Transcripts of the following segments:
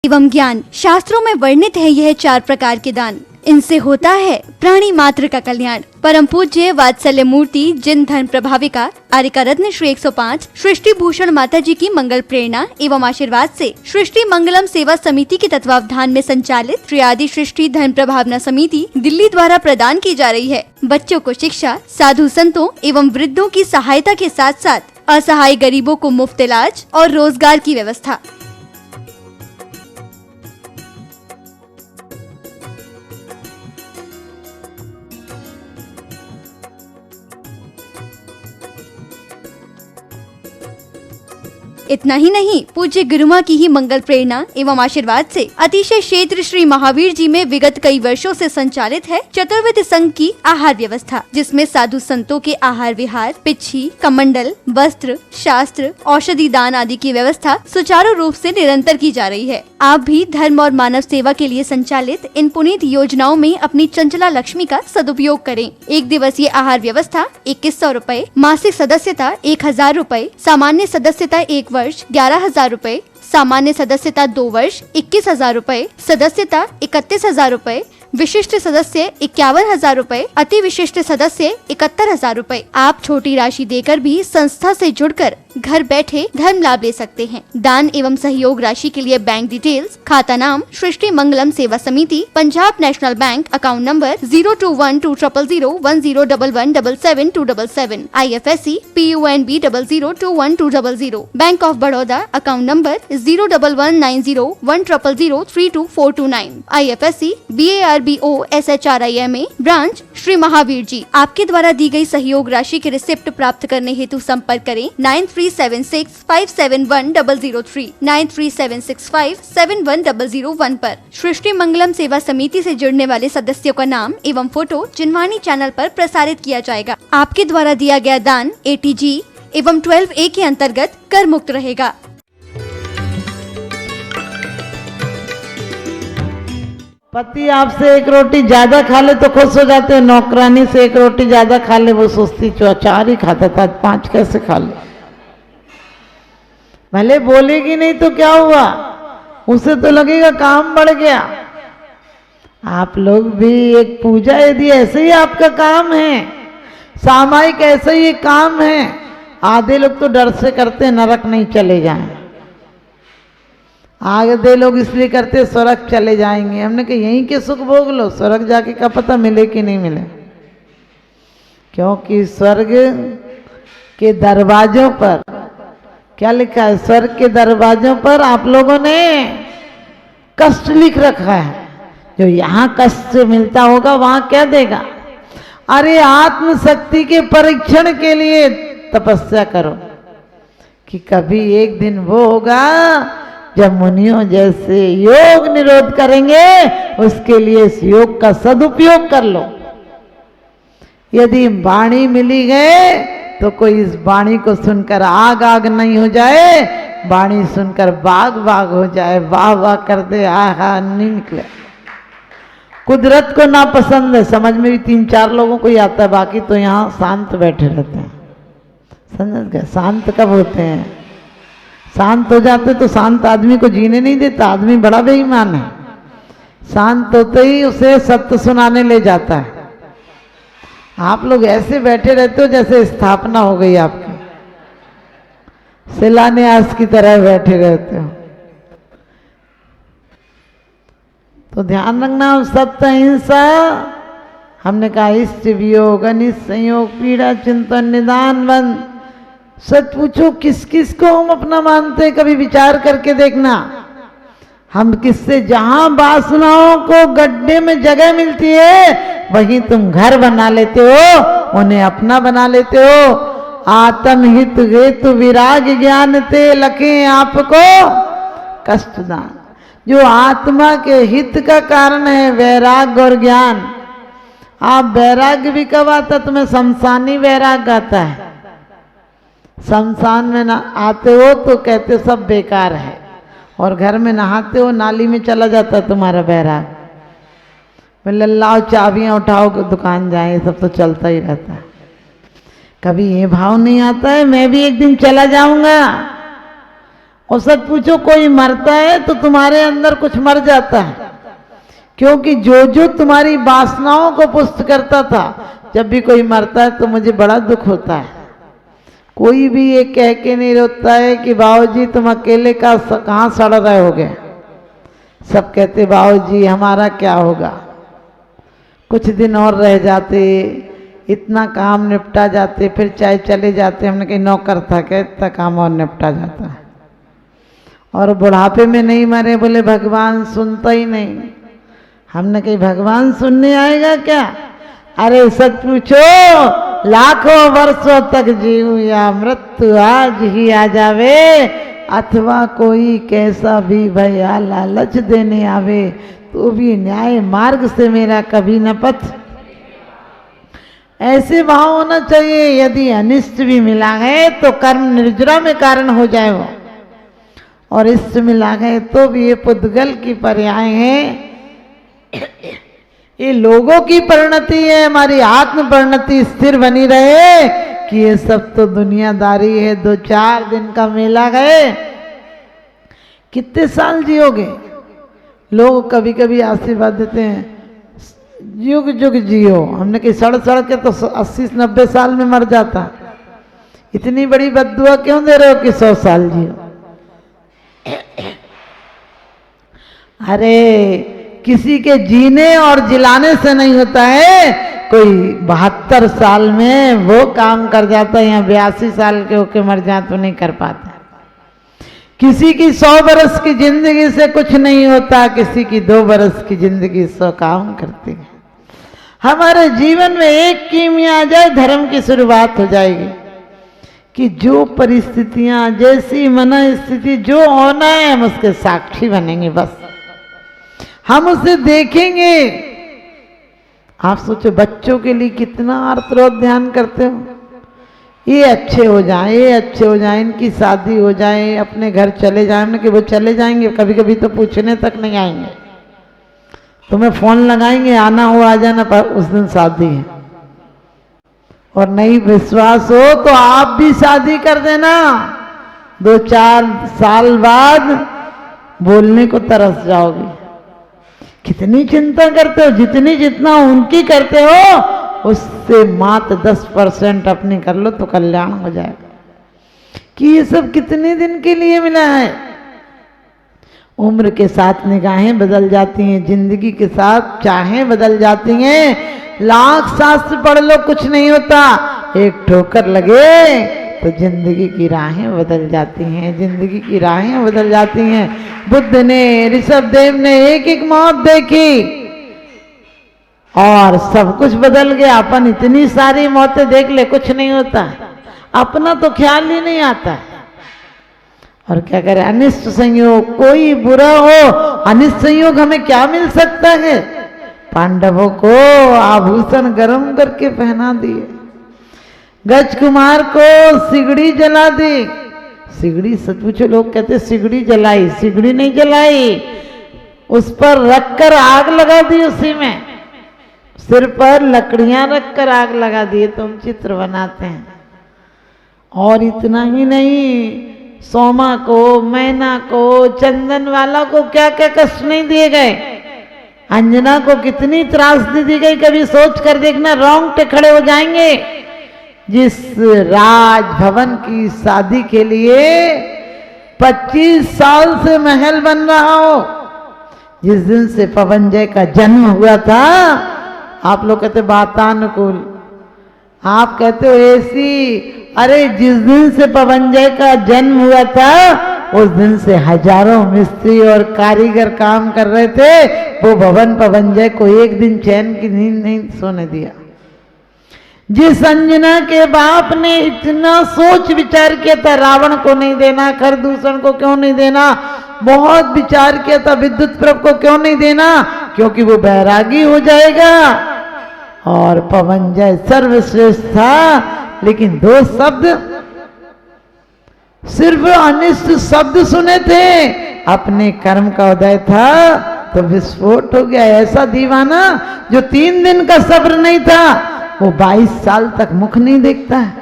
एवं ज्ञान। शास्त्रों में वर्णित है यह 4 प्रकार के दान। इनसे होता है प्राणी मात्र का कल्याण। परम पूज्य वात्सल्य मूर्ति जिन धर्म प्रभाविका आर्यका रत्न श्री 105 सृष्टि भूषण माता जी की मंगल प्रेरणा एवं आशीर्वाद से सृष्टि मंगलम सेवा समिति के तत्वावधान में संचालित श्री आदि सृष्टि धर्म प्रभावना समिति दिल्ली द्वारा प्रदान की जा रही है। बच्चों को शिक्षा, साधु संतों एवं वृद्धों की सहायता के साथ साथ असहाय गरीबों को मुफ्त इलाज और रोजगार की व्यवस्था। इतना ही नहीं, पूज्य गुरुमा की ही मंगल प्रेरणा एवं आशीर्वाद से अतिशय क्षेत्र श्री महावीर जी में विगत कई वर्षों से संचालित है चतुर्विध संघ की आहार व्यवस्था, जिसमें साधु संतों के आहार विहार, पिच्छी, कमंडल, वस्त्र, शास्त्र, औषधि दान आदि की व्यवस्था सुचारू रूप से निरंतर की जा रही है। आप भी धर्म और मानव सेवा के लिए संचालित इन पुनीत योजनाओं में अपनी चंचला लक्ष्मी का सदुपयोग करें। 1 दिवसीय आहार व्यवस्था 2100 रूपए, मासिक सदस्यता 1000 रूपए, सामान्य सदस्यता 1 वर्ष 11,000 रूपए, सामान्य सदस्यता 2 वर्ष 21,000 रूपए, सदस्यता 31,000 रूपए, विशिष्ट सदस्य 51,000 रूपए, अति विशिष्ट सदस्य 71,000 रूपए। आप छोटी राशि देकर भी संस्था से जुड़कर घर बैठे धर्म लाभ ले सकते हैं। दान एवं सहयोग राशि के लिए बैंक डिटेल्स, खाता नाम सृष्टि Mangalam Seva Samiti, Punjab National Bank, account number 021200101177 IFSC PUNB 00212000, Bank of Baroda, account number 011901000322429 IFSC BARBO SHRIMA, branch Shri Mahavir ji. आपके द्वारा दी गई सहयोग राशि के रिसिप्ट प्राप्त करने हेतु संपर्क करें 9376571003 9376571001 पर। सृष्टि मंगलम सेवा समिति से जुड़ने वाले सदस्यों का नाम एवं फोटो जिनवाणी चैनल पर प्रसारित किया जाएगा। आपके द्वारा दिया गया दान ATG एवं 12A के अंतर्गत कर मुक्त रहेगा। पति आपसे 1 रोटी ज्यादा खा ले तो खुश हो जाते हैं, नौकरानी से 1 रोटी ज्यादा खा ले वो सोचती 4 ही खाता था, 5 कैसे खा ले। भले बोलेगी नहीं तो क्या हुआ, उसे तो लगेगा काम बढ़ गया। आप लोग भी एक पूजा यदि ऐसे ही आपका काम है, सामायिक ऐसे ही काम है, आधे लोग तो डर से करते नरक नहीं चले जाएं, आधे लोग इसलिए करते स्वर्ग चले जाएंगे। हमने कहा यहीं के सुख भोग लो, स्वर्ग जाके क्या पता मिले कि नहीं मिले, क्योंकि स्वर्ग के दरवाजों पर क्या लिखा है, स्वर्ग के दरवाजों पर आप लोगों ने कष्ट लिख रखा है। जो यहाँ कष्ट मिलता होगा वहां क्या देगा। अरे आत्म शक्ति के परीक्षण के लिए तपस्या करो कि कभी एक दिन वो होगा जब मुनियों जैसे योग निरोध करेंगे, उसके लिए इस योग का सदुपयोग कर लो। यदि वाणी मिली गए तो कोई इस वाणी को सुनकर आग आग नहीं हो जाए, वाणी सुनकर बाग बाग हो जाए, वाह वाह कर दे, आहा नहीं निकले। कुदरत को ना पसंद है, समझ में भी 3-4 लोगों को ही आता है, बाकी तो यहाँ शांत बैठे रहते हैं। समझ गए, शांत कब होते हैं, शांत हो जाते तो शांत आदमी को जीने नहीं देता, आदमी बड़ा बेईमान है। शांत होते ही उसे सत्य सुनाने ले जाता है। आप लोग ऐसे बैठे रहते हो जैसे स्थापना हो गई आपकी, शिलान्यास की तरह बैठे रहते हो। तो ध्यान रखना, सत्य अहिंसा, हमने कहा इष्ट वियोग, अनिष्ट संयोग, पीड़ा चिंतन, निदान बंद। सच पूछो किस किस को हम अपना मानते हैं, कभी विचार करके देखना। हम किससे, जहां वासनाओं को गड्ढे में जगह मिलती है वहीं तुम घर बना लेते हो, उन्हें अपना बना लेते हो। आत्महित हेतु विराग ज्ञान ते लखे आपको कष्टदान। जो आत्मा के हित का कारण है वैराग्य और ज्ञान। आप वैराग्य भी कब आता, तुम्हें शमशानी वैराग्य आता है। शमशान में ना आते हो तो कहते सब बेकार है, और घर में नहाते हो नाली में चला जाता तुम्हारा बैराग। बोले लाओ चाबियां उठाओ दुकान जाए, सब तो चलता ही रहता है। कभी ये भाव नहीं आता है मैं भी एक दिन चला जाऊंगा और सच पूछो, कोई मरता है तो तुम्हारे अंदर कुछ मर जाता है, क्योंकि जो जो तुम्हारी वासनाओं को पुष्ट करता था, जब भी कोई मरता है तो मुझे बड़ा दुख होता है। कोई भी ये कह के नहीं रोता है कि बाबूजी तुम अकेले का कहाँ सड़ रहे होगे। सब कहते बाबूजी हमारा क्या होगा, कुछ दिन और रह जाते, इतना काम निपटा जाते, फिर चाहे चले जाते। हमने कहीं नौकर था क्या, इतना काम और निपटा जाता है। और बुढ़ापे में नहीं मरे, बोले भगवान सुनता ही नहीं। हमने कहीं भगवान सुनने आएगा क्या? अरे सच पूछो, लाखों वर्षों तक जीव या मृत्यु आज ही आ जावे, अथवा कोई कैसा भी भया लालच देने आवे, तो भी न्याय मार्ग से मेरा कभी न पथ। ऐसे भाव होना चाहिए। यदि अनिष्ट भी मिला है तो कर्म निर्जरा में कारण हो जाए वो, और इष्ट मिला है तो भी ये पुद्गल की पर्याय है। ये लोगों की परिणति है, हमारी आत्म परिणति स्थिर बनी रहे कि ये सब तो दुनियादारी है। 2-4 दिन का मेला गए, कितने साल जियोगे? लोग कभी कभी आशीर्वाद देते हैं, युग युग जियो। हमने कहीं सड़ के तो 80-90 साल में मर जाता। इतनी बड़ी बद्दुआ क्यों दे रहे हो कि 100 साल जियो? अरे किसी के जीने और जिलाने से नहीं होता है। कोई 72 साल में वो काम कर जाता है, या 82 साल के होके मर जाए तो नहीं कर पाता। किसी की 100 बरस की जिंदगी से कुछ नहीं होता, किसी की 2 बरस की जिंदगी 100 काम करती है। हमारे जीवन में एक कीमिया आ जाए, धर्म की शुरुआत हो जाएगी कि जो परिस्थितियां, जैसी मन स्थिति जो होना है, हम उसके साक्षी बनेंगे। बस हम उसे देखेंगे। आप सोचो, बच्चों के लिए कितना आर्तरोध ध्यान करते हो। ये अच्छे हो जाए, ये अच्छे हो जाए, इनकी शादी हो जाए, अपने घर चले जाए। हमने कि वो चले जाएंगे, कभी कभी तो पूछने तक नहीं आएंगे। तुम्हें फोन लगाएंगे, आना हो आ जाना, पर उस दिन शादी है। और नहीं विश्वास हो तो आप भी शादी कर देना। 2-4 साल बाद बोलने को तरस जाओगे। कितनी चिंता करते हो, जितना उनकी करते हो उससे मात्र 10% अपनी कर लो तो कल्याण हो जाएगा। कि ये सब कितने दिन के लिए मिला है। उम्र के साथ निगाहें बदल जाती हैं, जिंदगी के साथ चाहें बदल जाती हैं। लाख शास्त्र पढ़ लो कुछ नहीं होता, एक ठोकर लगे तो जिंदगी की राहें बदल जाती हैं, जिंदगी की राहें बदल जाती हैं। बुद्ध ने, ऋषभदेव ने एक एक मौत देखी और सब कुछ बदल गया। अपन इतनी सारी मौतें देख ले, कुछ नहीं होता, अपना तो ख्याल ही नहीं आता। और क्या करे, अनिष्ट संयोग, कोई बुरा हो, अनिष्ट संयोग हमें क्या मिल सकता है? पांडवों को आभूषण गर्म करके पहना दिए, गज कुमार को सिगड़ी जला दी। सिगड़ी, सच पूछो, लोग कहते सिगड़ी जलाई, सिगड़ी नहीं जलाई, उस पर रखकर आग लगा दी। उसी में सिर पर लकड़ियां रखकर आग लगा दिए। तुम चित्र बनाते हैं। और इतना ही नहीं, सोमा को, मैना को, चंदन वाला को क्या क्या कष्ट नहीं दिए गए। अंजना को कितनी त्रासदी दी गई, कभी सोच कर देखना, रोंगटे खड़े हो जाएंगे। जिस राजभवन की शादी के लिए 25 साल से महल बन रहा हो, जिस दिन से पवनजय का जन्म हुआ था, आप लोग कहते वातानुकूल, आप कहते हो एसी। अरे जिस दिन से पवनजय का जन्म हुआ था, उस दिन से हजारों मिस्त्री और कारीगर काम कर रहे थे। वो भवन पवनजय को एक दिन चैन की नींद नहीं सोने दिया। जिस अंजना के बाप ने इतना सोच विचार किया था, रावण को नहीं देना, खरदूषण को क्यों नहीं देना, बहुत विचार किया था, विद्युत प्रभ को क्यों नहीं देना, क्योंकि वो बैरागी हो जाएगा। और पवनजय सर्वश्रेष्ठ था, लेकिन 2 शब्द, सिर्फ अनिष्ट शब्द सुने थे, अपने कर्म का उदय था तो विस्फोट हो गया। ऐसा दीवाना जो 3 दिन का सब्र नहीं था, वो 22 साल तक मुख नहीं देखता है।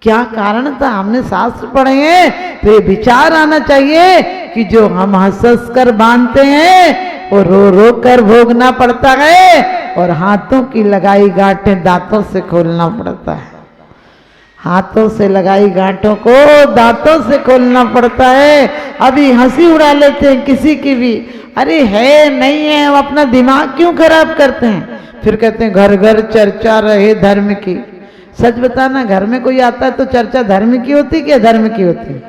क्या कारण था? हमने शास्त्र पढ़े हैं तो ये विचार आना चाहिए कि जो हम हंस हंस कर बांधते हैं वो रो रो कर भोगना पड़ता है, और हाथों की लगाई गांठें दांतों से खोलना पड़ता है। हाथों से लगाई गांठों को दांतों से खोलना पड़ता है। अभी हंसी उड़ा लेते हैं किसी की भी, अरे है नहीं है, हम अपना दिमाग क्यों खराब करते हैं? फिर कहते हैं घर घर चर्चा रहे धर्म की। सच बताना, घर में कोई आता है तो चर्चा धर्म की होती कि धर्म की होती?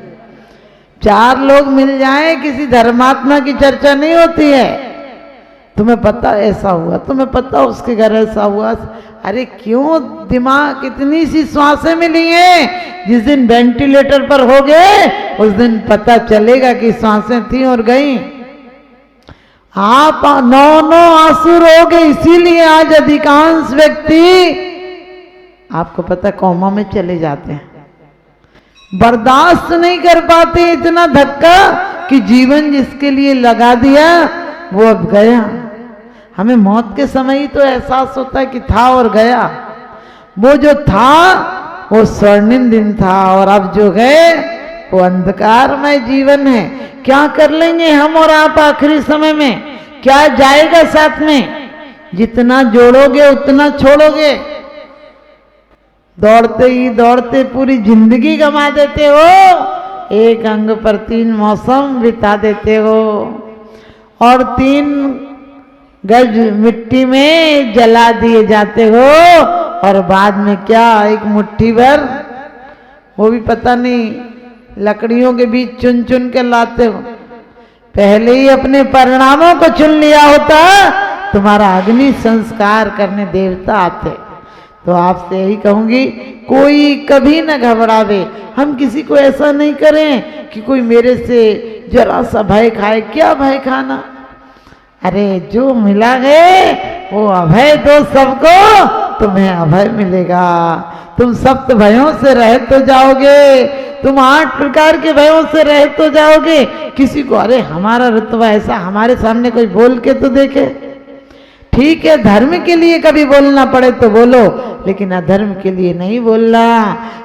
4 लोग मिल जाएं, किसी धर्मात्मा की चर्चा नहीं होती है। तुम्हें पता ऐसा हुआ, तुम्हें पता उसके घर ऐसा हुआ। अरे क्यों? दिमाग इतनी सी सांसें मिली हैं, जिस दिन वेंटिलेटर पर हो गए उस दिन पता चलेगा कि सांसें थी और गई। आप 9 आंसू रोगे, इसीलिए आज अधिकांश व्यक्ति आपको पता कोमा में चले जाते हैं, बर्दाश्त नहीं कर पाते इतना धक्का कि जीवन जिसके लिए लगा दिया वो अब गया। हमें मौत के समय ही तो एहसास होता है कि था और गया। वो जो था वो स्वर्णिम दिन था, और अब जो गए वो अंधकारमय जीवन है। क्या कर लेंगे हम और आप आखिरी समय में? क्या जाएगा साथ में? जितना जोड़ोगे उतना छोड़ोगे। दौड़ते ही दौड़ते पूरी जिंदगी गंवा देते हो, एक अंग पर 3 मौसम बिता देते हो, और 3 गज मिट्टी में जला दिए जाते हो, और बाद में क्या एक मुट्ठी भर, वो भी पता नहीं लकड़ियों के बीच चुन चुन के लाते हो। पहले ही अपने परिणामों को चुन लिया होता, तुम्हारा अग्नि संस्कार करने देवता आते। तो आपसे यही कहूंगी, कोई कभी न घबरावे। हम किसी को ऐसा नहीं करें कि कोई मेरे से जरा सा भय खाए। क्या भय खाना? अरे जो मिला है वो अभय दो सबको, तुम्हें अभय मिलेगा। तुम सप्त भयों से रह तो जाओगे, तुम 8 प्रकार के भयों से रह तो जाओगे। किसी को अरे हमारा रुतबा ऐसा, हमारे सामने कोई बोल के तो देखे। ठीक है, धर्म के लिए कभी बोलना पड़े तो बोलो, लेकिन अधर्म के लिए नहीं बोलना।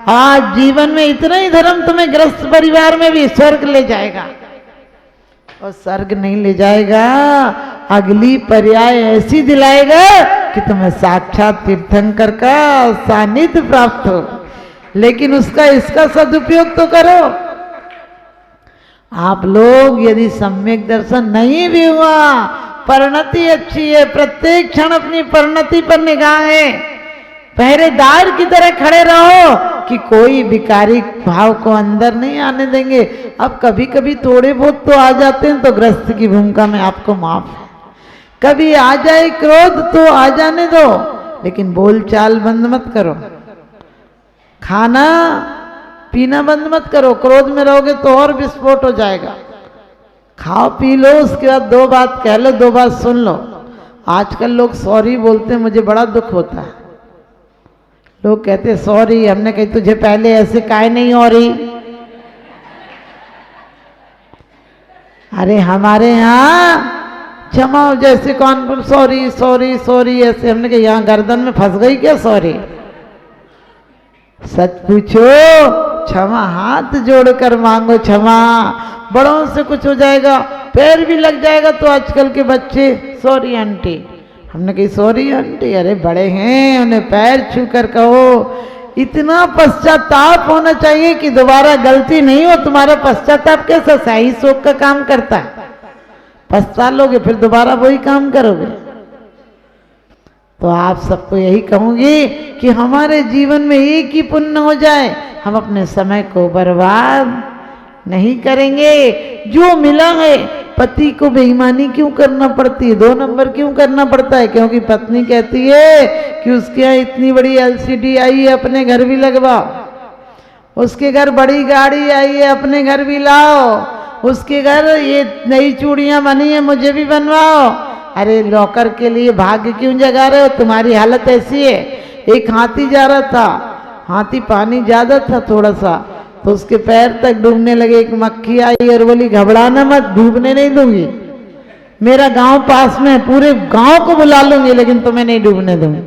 आज जीवन में इतना ही धर्म तुम्हें गृहस्थ परिवार में भी स्वर्ग ले जाएगा, और स्वर्ग नहीं ले जाएगा, अगली पर्याय ऐसी दिलाएगा कि तुम्हें साक्षात तीर्थंकर का सानिध्य प्राप्त हो। लेकिन उसका इसका सदुपयोग तो करो। आप लोग यदि सम्यक दर्शन नहीं भी हुआ, परिणति अच्छी है, प्रत्येक क्षण अपनी परिणति पर निगाह है, पहरेदार की तरह खड़े रहो कि कोई विकारी भाव को अंदर नहीं आने देंगे। अब कभी कभी थोड़े बहुत तो आ जाते हैं, तो गृहस्थ की भूमिका में आपको माफ है। कभी आ जाए क्रोध तो आ जाने दो, लेकिन बोलचाल बंद मत करो, खाना पीना बंद मत करो। क्रोध में रहोगे तो और विस्फोट हो जाएगा। खाओ पी लो, उसके बाद 2 बात कह लो, 2 बात सुन लो। आजकल लोग सॉरी बोलते हैं, मुझे बड़ा दुख होता है। लोग कहते हैं सॉरी, हमने कही तुझे पहले ऐसे काहे नहीं हो रही? अरे हमारे यहाँ क्षमा जैसे कौन सॉरी सॉरी सॉरी ऐसे, हमने कहा यहाँ गर्दन में फंस गई क्या सॉरी? सच पूछो, क्षमा हाथ जोड़कर मांगो क्षमा। बड़ों से कुछ हो जाएगा, पैर भी लग जाएगा तो आजकल के बच्चे सॉरी आंटी। हमने कही सॉरी आंटी, अरे बड़े हैं, उन्हें पैर छू कर कहो। इतना पश्चाताप होना चाहिए कि दोबारा गलती नहीं हो। तुम्हारा पश्चाताप कैसा सही शोक का काम करता है? पछता लोगे फिर दोबारा वही काम करोगे। तो आप सबको यही कहूंगी कि हमारे जीवन में एक ही पुण्य हो जाए, हम अपने समय को बर्बाद नहीं करेंगे। जो मिला है, पति को बेईमानी क्यों करना पड़ती है, 2 नंबर क्यों करना पड़ता है? क्योंकि पत्नी कहती है कि उसके यहाँ इतनी बड़ी LCD आई है, अपने घर भी लगवाओ। उसके घर बड़ी गाड़ी आई है, अपने घर भी लाओ। उसके घर ये नई चूड़ियां बनी है, मुझे भी बनवाओ। अरे नौकर के लिए भाग्य क्यों जगा रहे हो? तुम्हारी हालत ऐसी है। एक हाथी जा रहा था, हाथी पानी ज्यादा था थोड़ा सा, तो उसके पैर तक डूबने लगे। एक मक्खी आई और बोली घबराना मत, डूबने नहीं दूंगी, मेरा गांव पास में, पूरे गांव को बुला लूंगी, लेकिन तुम्हें नहीं डूबने दूंगी।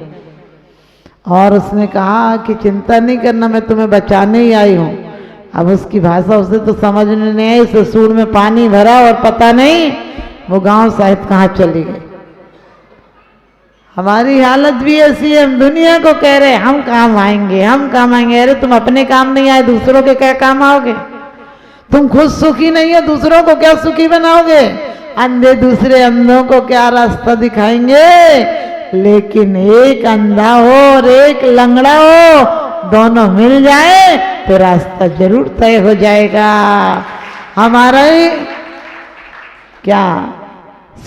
और उसने कहा कि चिंता नहीं करना, मैं तुम्हें बचाने ही आई हूँ। अब उसकी भाषा उसे तो समझ में नहीं आई, उसे सूंड में पानी भरा और पता नहीं वो गांव शायद कहाँ चली गई। हमारी हालत भी ऐसी है, हम दुनिया को कह रहे हम काम आएंगे, हम काम आएंगे। अरे तुम अपने काम नहीं आए, दूसरों के क्या काम आओगे? तुम खुद सुखी नहीं हो, दूसरों को क्या सुखी बनाओगे? अंधे दूसरे अंधों को क्या रास्ता दिखाएंगे? लेकिन एक अंधा हो और एक लंगड़ा हो, दोनों मिल जाए तो रास्ता जरूर तय हो जाएगा। हमारा ही क्या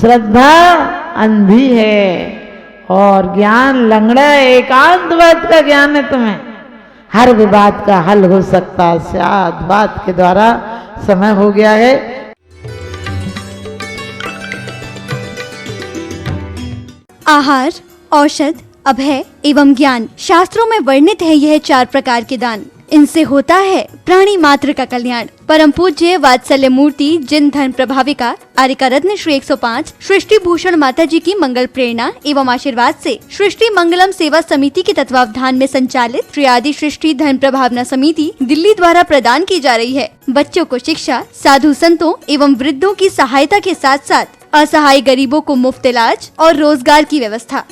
श्रद्धा अंधी है और ज्ञान लंगड़ा है। एकांतवाद का ज्ञान है तुम्हें, हर विवाद का हल हो सकता है शादवाद के द्वारा। समय हो गया है। आहार, औषध, अभय एवं ज्ञान शास्त्रों में वर्णित है यह 4 प्रकार के दान। इनसे होता है प्राणी मात्र का कल्याण। परम पूज्य वात्सल्य मूर्ति जिन धर्म प्रभाविका आर्यका रत्न श्री 105 सृष्टि भूषण माता जी की मंगल प्रेरणा एवं आशीर्वाद से सृष्टि मंगलम सेवा समिति के तत्वावधान में संचालित श्री आदि सृष्टि धर्म प्रभावना समिति दिल्ली द्वारा प्रदान की जा रही है। बच्चों को शिक्षा, साधु संतों एवं वृद्धों की सहायता के साथ साथ असहाय गरीबों को मुफ्त इलाज और रोजगार की व्यवस्था।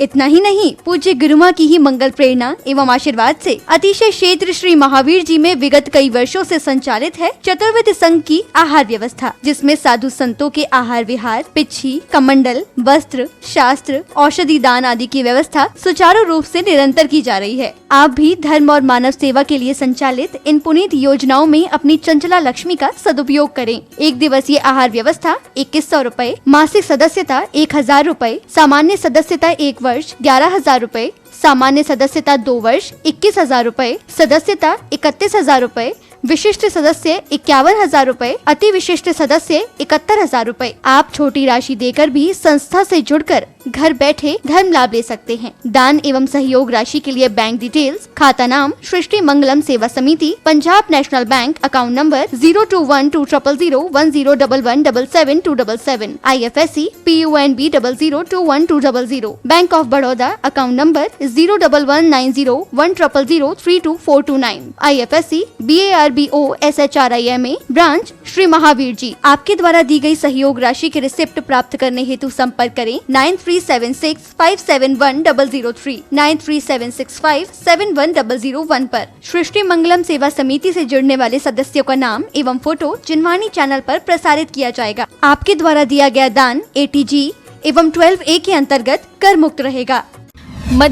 इतना ही नहीं, पूज्य गुरुमा की ही मंगल प्रेरणा एवं आशीर्वाद से अतिशय क्षेत्र श्री महावीर जी में विगत कई वर्षों से संचालित है चतुर्विध संघ की आहार व्यवस्था, जिसमें साधु संतों के आहार विहार, पिच्छी, कमंडल, वस्त्र, शास्त्र, औषधि दान आदि की व्यवस्था सुचारू रूप से निरंतर की जा रही है। आप भी धर्म और मानव सेवा के लिए संचालित इन पुनीत योजनाओं में अपनी चंचला लक्ष्मी का सदुपयोग करें। 1 दिवसीय आहार व्यवस्था 2100 रूपए, मासिक सदस्यता 1000 रूपए, सामान्य सदस्यता 1 वर्ष 11,000 रूपए, सामान्य सदस्यता 2 वर्ष 21,000 रूपए, सदस्यता 31,000 रूपए, विशिष्ट सदस्य 51,000 रूपए, अति विशिष्ट सदस्य 71,000 रूपए। आप छोटी राशि देकर भी संस्था से जुड़कर घर बैठे धर्म लाभ ले सकते हैं। दान एवं सहयोग राशि के लिए बैंक डिटेल्स, खाता नाम सृष्टि Mangalam Seva Samiti, Punjab National Bank, account number 02120010117777, IFSC PUNB 00212000, Bank of Baroda, account number 011901000324429, IFSC BARBO SHRIMA, branch Shri Mahavir ji. आपके द्वारा दी गई सहयोग राशि के रिसिप्ट प्राप्त करने हेतु संपर्क करें 9376571003, 9376571001 पर। सृष्टि मंगलम सेवा समिति से जुड़ने वाले सदस्यों का नाम एवं फोटो जिनवाणी चैनल पर प्रसारित किया जाएगा। आपके द्वारा दिया गया दान ATG एवं 12A के अंतर्गत कर मुक्त रहेगा।